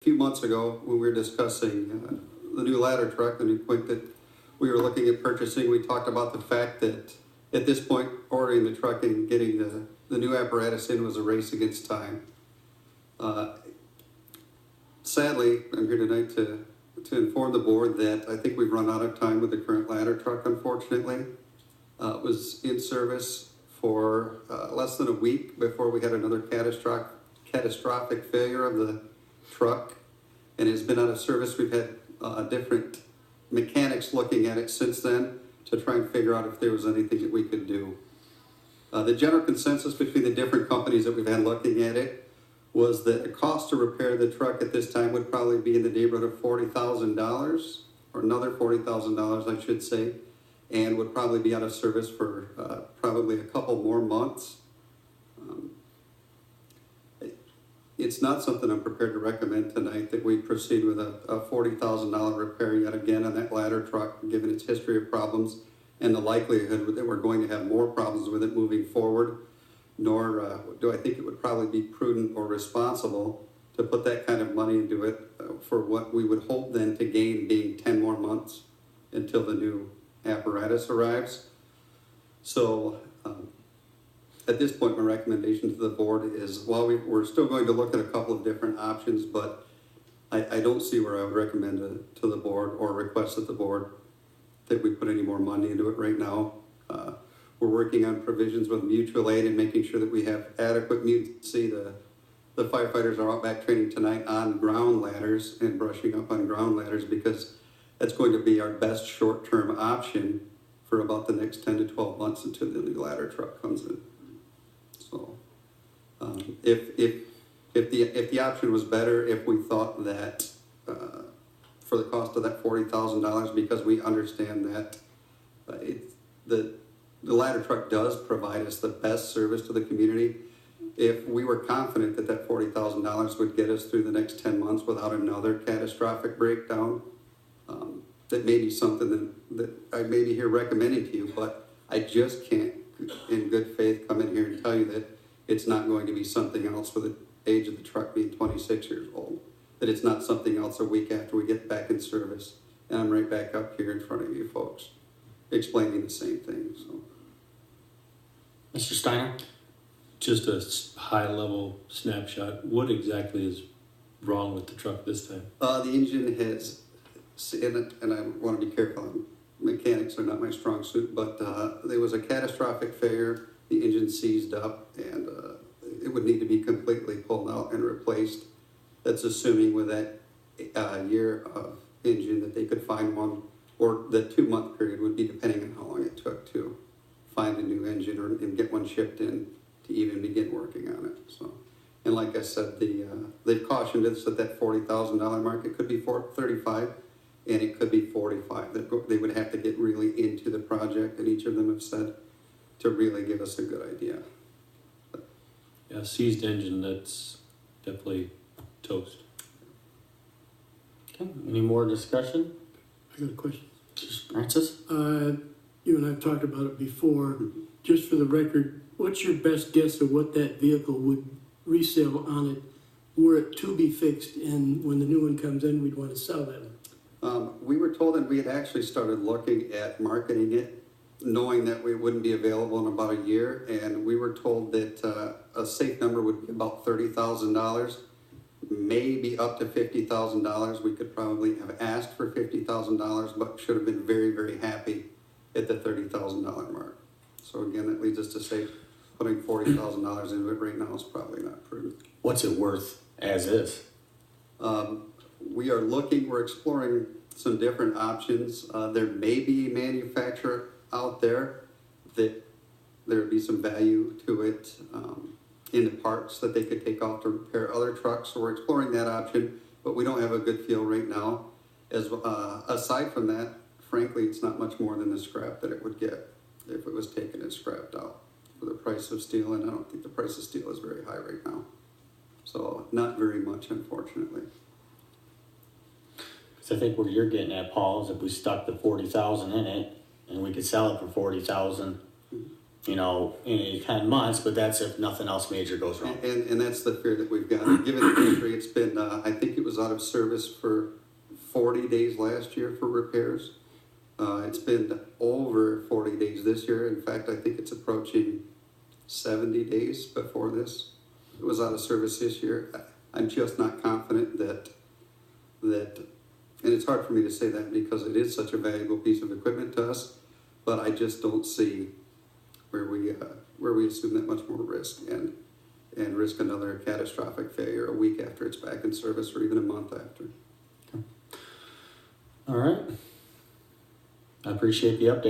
A few months ago, when we were discussing the new ladder truck, the new Quint that we were looking at purchasing, we talked about the fact that at this point, ordering the truck and getting the new apparatus in was a race against time. Sadly, I'm here tonight to inform the board that I think we've run out of time with the current ladder truck, unfortunately. It was in service for less than a week before we had another catastrophic failure of the truck, and it's been out of service. We've had different mechanics looking at it since then to try and figure out if there was anything that we could do. The general consensus between the different companies that we've had looking at it was that the cost to repair the truck at this time would probably be in the neighborhood of $40,000, or another $40,000, I should say, and would probably be out of service for probably a couple more months. It's not something I'm prepared to recommend tonight that we proceed with a $40,000 repair yet again on that ladder truck, given its history of problems and the likelihood that we're going to have more problems with it moving forward. Nor do I think it would probably be prudent or responsible to put that kind of money into it for what we would hope then to gain being 10 more months until the new apparatus arrives. So at this point, my recommendation to the board is, while we're still going to look at a couple of different options, but I don't see where I would recommend to the board or request that the board that we put any more money into it right now. We're working on provisions with mutual aid and making sure that we have adequate see the firefighters are out back training tonight on ground ladders and brushing up on ground ladders, because that's going to be our best short-term option for about the next 10 to 12 months until the new ladder truck comes in. So if the option was better, if we thought that for the cost of that $40,000, because we understand that the ladder truck does provide us the best service to the community. If we were confident that that $40,000 would get us through the next 10 months without another catastrophic breakdown, that may be something that I may be here recommending to you, but I just can't, in good faith, come in here and tell you that it's not going to be something else for the age of the truck being 26 years old, that it's not something else a week after we get back in service. And I'm right back up here in front of you folks, explaining the same thing. So, Mr. Steiner? Just a high-level snapshot. What exactly is wrong with the truck this time? The engine has, and I want to be careful, mechanics are not my strong suit, but there was a catastrophic failure. The engine seized up, and it would need to be completely pulled out and replaced. That's assuming with that year of engine that they could find one, or the 2-month period would be depending on how long it took to find a new engine and get one shipped in to even begin working on it. So, and like I said, they've cautioned us at that $40,000 mark. It could be $35,000 and it could be $45,000. They would have to get really into the project, and each of them have said to really give us a good idea. Yeah, seized engine, that's definitely toast. Okay, any more discussion? I got a question. Francis? You and I have talked about it before. Just for the record, what's your best guess of what that vehicle would resell on it were it to be fixed, and when the new one comes in, we'd want to sell that one? We were told that we had actually started looking at marketing it, knowing that we wouldn't be available in about a year, and we were told that a safe number would be about $30,000, maybe up to $50,000. We could probably have asked for $50,000, but should have been very, very happy at the $30,000 mark. So again, that leads us to say putting $40,000 into it right now is probably not prudent. What's it worth as is? We're exploring some different options. There may be a manufacturer out there that there would be some value to it in the parts that they could take off to repair other trucks. So we're exploring that option, but we don't have a good feel right now. Aside from that, frankly, it's not much more than the scrap that it would get if it was taken and scrapped out for the price of steel, and I don't think the price of steel is very high right now. So not very much, unfortunately. Because I think where you're getting at, Paul, is if we stuck the $40,000 in it and we could sell it for $40,000, in 10 months, but that's if nothing else major goes wrong. And that's the fear that we've got. Given the history, it's been, I think it was out of service for 40 days last year for repairs. It's been over 40 days this year. In fact, I think it's approaching 70 days before this. It was out of service this year. I'm just not confident that, and it's hard for me to say that because it is such a valuable piece of equipment to us, but I just don't see where we assume that much more risk and risk another catastrophic failure a week after it's back in service or even a month after. All right. I appreciate the update.